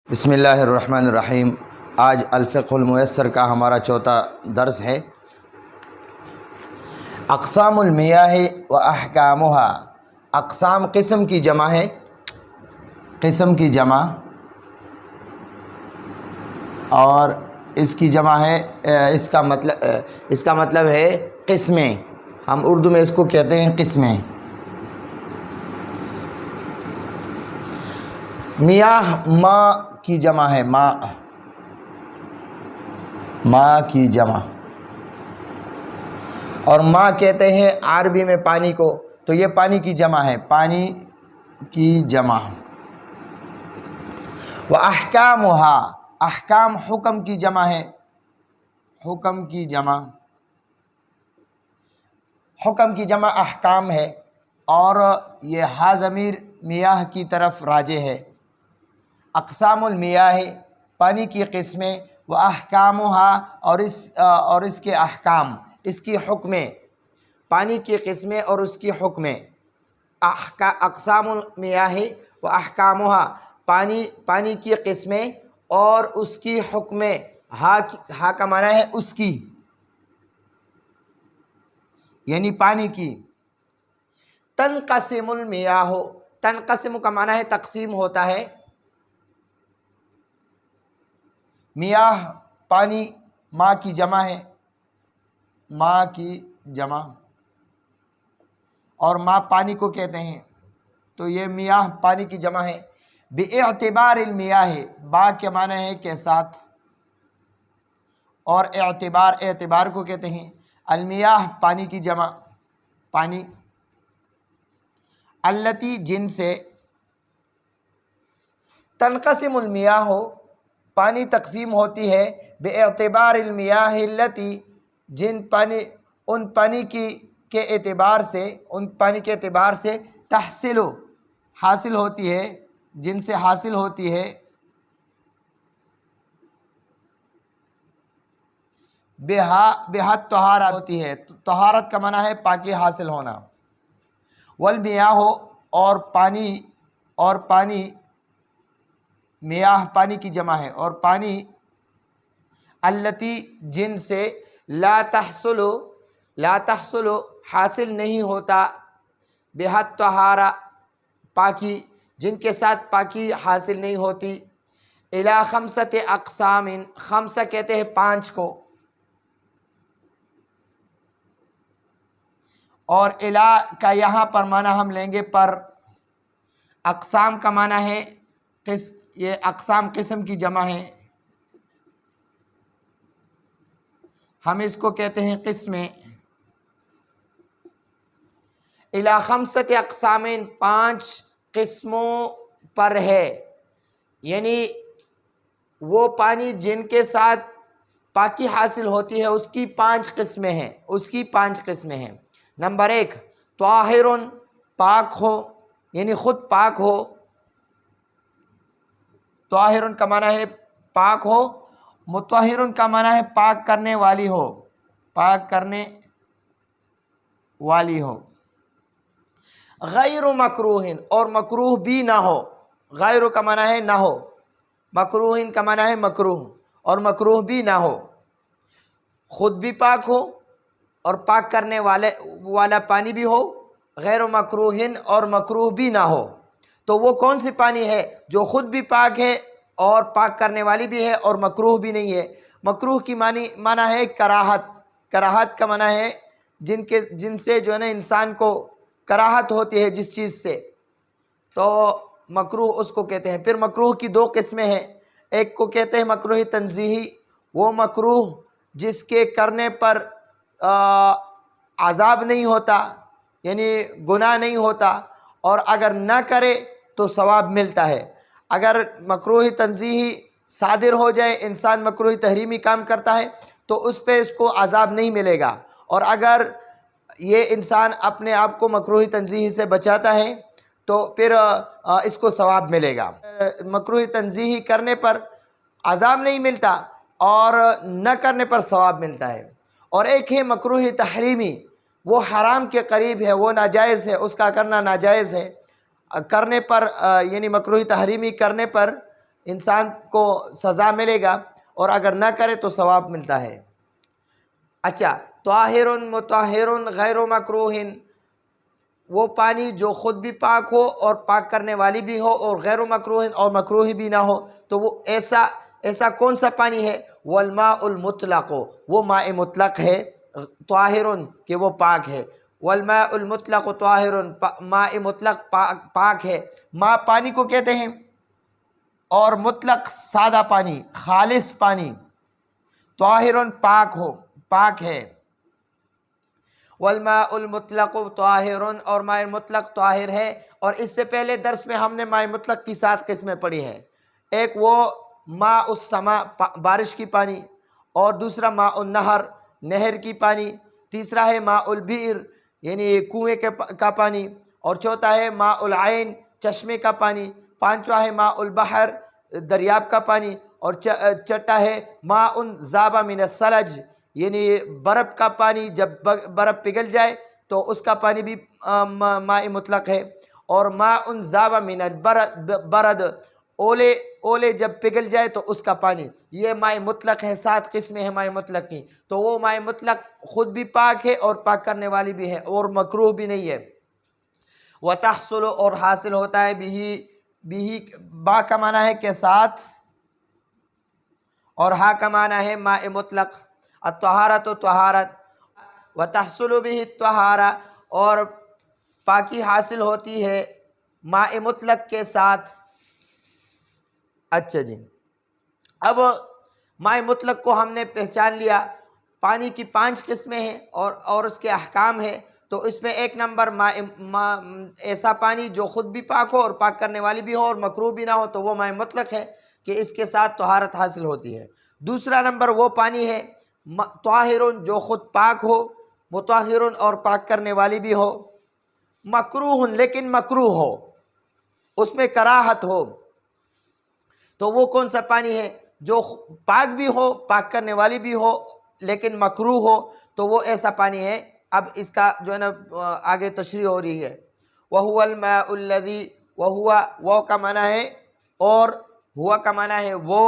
بسم اللہ الرحمن الرحیم۔ آج الفقہ المیسر کا ہمارا چوتھا درس ہے۔ اقسام المیاہ و احکامہا۔ اقسام قسم کی جمع ہے، قسم کی جمع، اور اس کی جمع ہے، اس کا مطلب ہے قسمیں۔ ہم اردو میں اس کو کہتے ہیں قسمیں۔ میاہ ماء کی جمع ہے، ماء کی جمع، اور ماء کہتے ہیں عربی میں پانی کو، تو یہ پانی کی جمع ہے، پانی کی جمع۔ و احکامہا، احکام حکم کی جمع ہے، حکم کی جمع، حکم کی جمع احکام ہے، اور یہ ہا ضمیر میاہ کی طرف راجع ہے۔ اقسام المیاہ، پانی کی قسمیں، و احکامہا، اور اس کے احکام، اس کی حکمیں، پانی کی قسمیں اور اس کی حکمیں۔ اقسام المیاہ و احکامہا، پانی کی قسمیں اور اس کی حکمیں۔ ہا کا معنی ہے اس کی، یعنی پانی کی۔ تنقسم المیاہ، تنقسم کا معنی ہے تقسیم ہوتا ہے۔ میاہ پانی، ماء کی جمع ہے، ماء کی جمع، اور ماء پانی کو کہتے ہیں، تو یہ میاہ پانی کی جمع ہے۔ باعتبار المیاہ، با کے معنی ہے کے ساتھ، اور اعتبار کو کہتے ہیں۔ المیاہ پانی کی جمع، پانی۔ التی جن سے، تنقسم المیاہ، پانی تقسیم ہوتی ہے، باعتبار المیاہ التی، ان پانی کے اعتبار سے، ان پانی کے اعتبار سے، تحصل، حاصل ہوتی ہے، جن سے حاصل ہوتی ہے، بہا طہارت ہوتی ہے، طہارت کا معنی ہے پاکی حاصل ہونا۔ والمیاہ، اور پانی، میاہ پانی کی جمع ہے، اور پانی، التی جن سے، لا تحصل حاصل نہیں ہوتا، بہا طہارہ پاکی، جن کے ساتھ پاکی حاصل نہیں ہوتی۔ الی خمسۃ اقسام، خمسہ کہتے ہیں پانچ کو، اور الی کا یہاں پر معنی ہم لیں گے پر۔ اقسام کا معنی ہے یہ اقسام قسم کی جمع ہے، ہم اس کو کہتے ہیں قسمیں۔ الی خمسۃ اقسام، پانچ قسموں پر ہے، یعنی وہ پانی جن کے ساتھ پاکی حاصل ہوتی ہے اس کی پانچ قسمیں ہیں، اس کی پانچ قسمیں ہیں۔ نمبر 1، طاہر، پاک ہو، یعنی خود پاک ہو، طاہر کا معنی ہے پاک ہو، مطہر کا معنی ہے پاک کرنے والی ہو، پاک کرنے والی ہو۔ غیر مکروہ، اور مکروہ بھی نہ ہو، غیر کا معنی ہے نہ ہو، مکروہ کا معنی ہے مکروہ، اور مکروہ بھی نہ ہو، خود بھی پاک ہو اور پاک کرنے والا پانی بھی ہو، غیر مکروہ، اور مکروہ بھی نہ ہو۔ تو وہ کون سی پانی ہے جو خود بھی پاک ہے اور پاک کرنے والی بھی ہے اور مکروہ بھی نہیں ہے؟ مکروہ کی معنی ہے کراہت، کراہت کا معنی ہے جن سے جو ہے نا انسان کو کراہت ہوتی ہے جس چیز سے، تو مکروہ اس کو کہتے ہیں۔ پھر مکروہ کی دو قسمیں ہیں، ایک کو کہتے ہیں مکروہ تنزیہی، وہ مکروہ جس کے کرنے پر عذاب نہیں ہوتا، یعنی گناہ نہیں ہوتا، اور اگر نہ کرے تو ثواب ملتا ہے۔ اگر مکروہ تنزیہی صادر ہو جائے، انسان مکروہ تحریمی کام کرتا ہے تو اس پہ اس کو عذاب نہیں ملے گا، اور اگر یہ انسان اپنے آپ کو مکروہ تنزیہی سے بچاتا ہے تو پھر اس کو ثواب ملے گا۔ مکروہ تنزیہی کرنے پر عذاب نہیں ملتا اور نہ کرنے پر ثواب ملتا ہے۔ اور ایک ہے مکروہ تحریمی، وہ حرام کے قریب ہے، وہ ناجائز ہے، اس کا کرنا ناجائز ہے، کرنے پر یعنی مکروہ تحریمی کرنے پر انسان کو سزا ملے گا، اور اگر نہ کرے تو ثواب ملتا ہے۔ اچھا، طاہر مطہر غیر مکروہ، وہ پانی جو خود بھی پاک ہو اور پاک کرنے والی بھی ہو، اور غیر مکروہ اور مکروہ بھی نہ ہو، تو وہ ایسا کون سا پانی ہے؟ والماء المطلق، وہ ماء مطلق ہے، طاہر کہ وہ پاک ہے، والماء المطلق طاہر، ماء مطلق پاک ہے۔ ماء پانی کو کہتے ہیں، اور مطلق سادہ پانی، خالص پانی، طاہر پاک ہے۔ والماء المطلق طاہر، اور ماء مطلق طاہر ہے۔ اور اس سے پہلے درس میں ہم نے ماء مطلق کی 7 قسمیں پڑھی ہیں۔ ایک وہ ماء السماء، بارش کی پانی، اور دوسرا ماء النہر، نہر کی پانی، تیسرا ہے ماء البئر یعنی کنویں کا پانی، اور چوتھا ہے ماء العین، چشمے کا پانی، پانچواں ہے ماء البحر، دریاب کا پانی، اور چھٹا ہے ماء ذاب من الثلج یعنی برف کا پانی، جب برف پگھل جائے تو اس کا پانی بھی ماء مطلق ہے۔ اور ماء ذاب من البرد، اولے جب پگھل جائے تو اس کا پانی، یہ ماء مطلق ہے۔ 7 قسمیں ہیں ماء مطلق کی۔ تو وہ ماء مطلق خود بھی پاک ہے اور پاک کرنے والی بھی ہے، اور مکروہ بھی نہیں ہے۔ وتحصل، اور حاصل ہوتا ہے، بھی با کا معنی ہے کے ساتھ، اور ہا کا معنی ہے ماء مطلق، الطہارت و طہارت، وتحصل به الطہارہ، اور پاکی حاصل ہوتی ہے ماء مطلق کے ساتھ۔ اچھا جی، اب ماء مطلق کو ہم نے پہچان لیا۔ پانی کی 5 قسمیں ہیں اور اس کے احکام ہیں۔ تو اس میں ایک نمبر ایسا پانی جو خود بھی پاک ہو اور پاک کرنے والی بھی ہو اور مکروہ بھی نہ ہو، تو وہ ماء مطلق ہے کہ اس کے ساتھ طہارت حاصل ہوتی ہے۔ دوسرا نمبر وہ پانی ہے طاہر، جو خود پاک ہو، مطہر اور پاک کرنے والی بھی ہو، مکروہ لیکن مکروہ ہو، اس میں کراہت ہو۔ تو وہ کون سا پانی ہے؟ جو پاک بھی ہو، پاک کرنے والی بھی ہو، لیکن مکروہ ہو، تو وہ ایسا پانی ہے۔ اب اس کا جو ہے نا آگے تشریح ہو رہی ہے۔ وَهُوَ الْمَاءُ الَّذِي، وہ کا معنی ہے، اور ہوا کا معنی ہے وہ،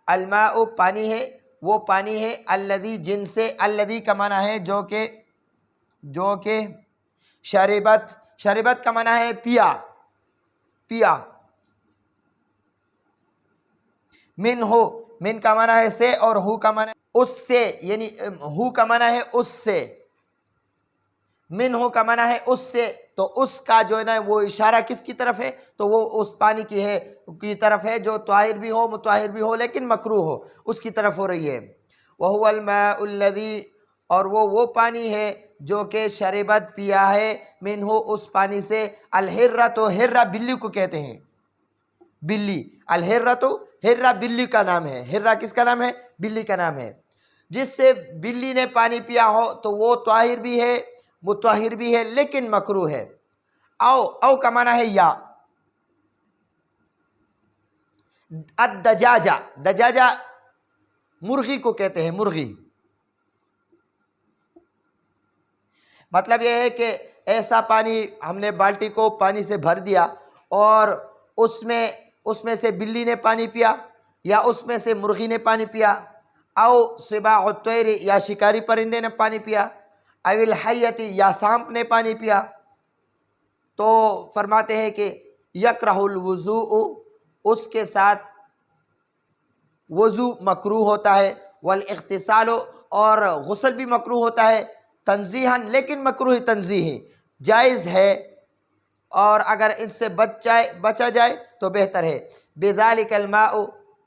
الماء پانی ہے، وہ پانی ہے، الذی جن سے، الذی کا معنی ہے جو کہ شربت کا معنی ہے پیا، من کا معنی ہے سے، اور ہو کا معنی ہے اس سے، یعنی ہو کا معنی ہے اس سے، من ہو کا معنی ہے اس سے، تو اس کا جو ہے نا وہ اشارہ کس کی طرف ہے؟ تو وہ اس پانی کی طرف ہے جو طاہر بھی ہو، مطہر بھی ہو، لیکن مکروہ ہو، اس کی طرف ہو رہی ہے۔ وَهُوَ الْمَاءُ الَّذِي، اور وہ پانی ہے جو کہ شربت پیا ہے، منہ اس پانی سے، الحرۃ، ہرہ بلی کو کہتے ہیں، بلی، الحرۃ، ہرہ بلی کا نام ہے۔ ہرہ کس کا نام ہے؟ بلی کا نام ہے۔ جس سے بلی نے پانی پیا ہو تو وہ طاہر بھی ہے، مطہر بھی ہے، لیکن مکروہ ہے۔ او کا معنی ہے یا، دجاجہ مرغی کو کہتے ہیں، مرغی، مطلب یہ ہے کہ ایسا پانی ہم نے بالٹی کو پانی سے بھر دیا، اور اس میں سے بلی نے پانی پیا، یا اس میں سے مرغی نے پانی پیا، او سباع الطیر، یا شکاری پرندے نے پانی پیا، او الحیۃ، یا سانپ نے پانی پیا، تو فرماتے ہیں کہ یکرہ الوضوء، اس کے ساتھ وضو مکروہ ہوتا ہے، والاغتسال، اور غسل بھی مکروہ ہوتا ہے، تنزیہاً، لیکن مکروہ تنزیہی، جائز ہے، اور اگر ان سے بچا جائے تو بہتر ہے۔ بذالک الماء،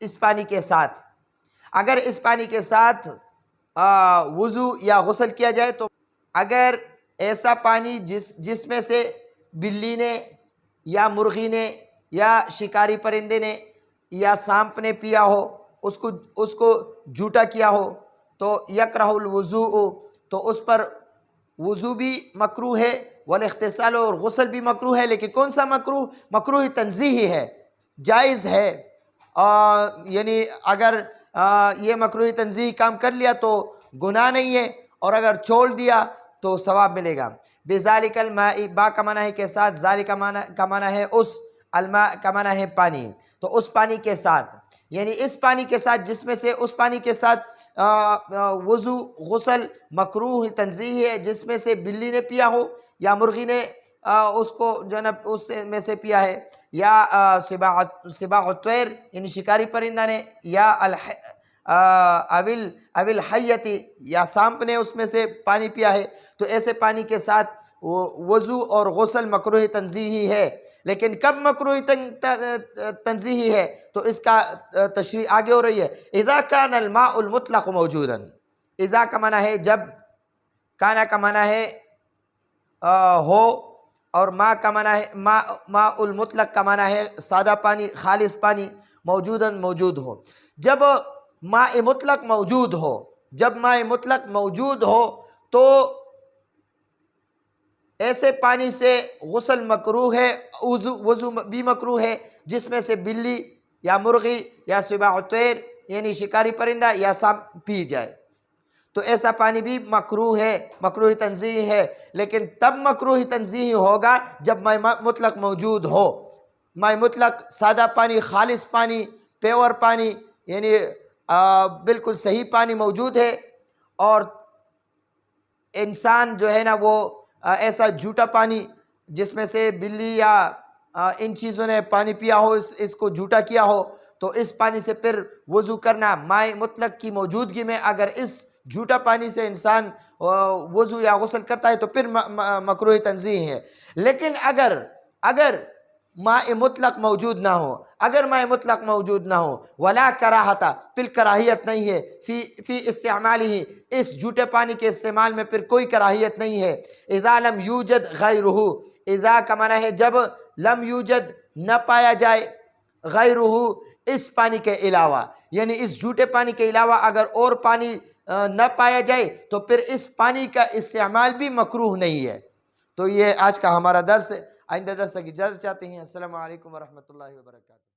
اس پانی کے ساتھ، اگر اس پانی کے ساتھ وضو یا غسل کیا جائے تو، اگر ایسا پانی جس میں سے بلی نے یا مرغی نے یا شکاری پرندے نے یا سانپ نے پیا ہو، اس کو جھوٹا کیا ہو، تو یکرہ الوضوء، تو اس پر وضو بھی مکروہ ہے، والاغتسال، اور غسل بھی مکروہ ہے، لیکن کون سا مکروہ؟ مکروہ تنزیہی ہے، جائز ہے، یعنی اگر یہ مکروہ تنزیہی کام کر لیا تو گناہ نہیں ہے، اور اگر چھوڑ دیا تو ثواب ملے گا۔ بذالک الماء، با کا معنی ہے کے ساتھ، ذالک کا معنی ہے اس، الماء کا معنی ہے پانی، تو اس پانی کے ساتھ، یعنی اس پانی کے ساتھ جس میں سے اس پانی کے ساتھ وضو غسل مکروہ تنزیہی ہے، جس میں سے بلی نے پیا ہو یا مرغی نے اس کو جو ہے نا اس میں سے پیا ہے، یا سباع الطیر یعنی شکاری پرندہ نے، یا اول حیتی یا سانپ نے اس میں سے پانی پیا ہے، تو ایسے پانی کے ساتھ وضو اور غسل مکروہ تنزیہی ہے۔ لیکن کب مکروہ تنزیہی ہے تو اس کا تشریح آگے ہو رہی ہے۔ اذا کان الماء المطلق موجودا، اذا کا معنی ہے جب، کانا کا معنی ہے ہو، اور ما کا معنی ہے ماء المطلق کا معنی ہے سادہ پانی، خالص پانی، موجوداً موجود ہو۔ جب ماء مطلق موجود ہو، جب ماء مطلق موجود ہو تو ایسے پانی سے غسل مکروہ ہے، وضو بھی مکروہ ہے، جس میں سے بلی یا مرغی یا سباع الطیر یعنی شکاری پرندہ یا سانپ پی جائے، تو ایسا پانی بھی مکروہ ہے، مکروہ تنزیہی ہے۔ لیکن تب مکروہ تنزیہی ہوگا جب ماء مطلق موجود ہو، ماء مطلق سادہ پانی، خالص پانی، پیور پانی، یعنی بالکل صحیح پانی موجود ہے، اور انسان جو ہے نا وہ ایسا جھوٹا پانی جس میں سے بلی یا ان چیزوں نے پانی پیا ہو، اس کو جھوٹا کیا ہو، تو اس پانی سے پھر وضو کرنا ماء مطلق کی موجودگی میں اگر اس جھوٹا پانی سے انسان وضو یا غسل کرتا ہے تو پھر مکروہ تنزیہی ہے۔ لیکن اگر ماء مطلق موجود نہ ہو، اگر ماء مطلق موجود نہ ہو، ولا کراہت، پھر کراہیت نہیں ہے، فی استعمالہ، اس جھوٹے پانی کے استعمال میں پھر کوئی کراہیت نہیں ہے۔ اذا لم یوجد غیرہ، اذا کا معنی ہے جب لم یوجد نہ پایا جائے، غیرہ اس پانی کے علاوہ، یعنی اس جھوٹے پانی کے علاوہ اگر اور پانی نہ پایا جائے تو پھر اس پانی کا استعمال بھی مکروہ نہیں ہے۔ تو یہ آج کا ہمارا درس ہے، آئندہ درس کی اجازت چاہتے ہیں۔ السلام علیکم ورحمۃ اللہ وبرکاتہ۔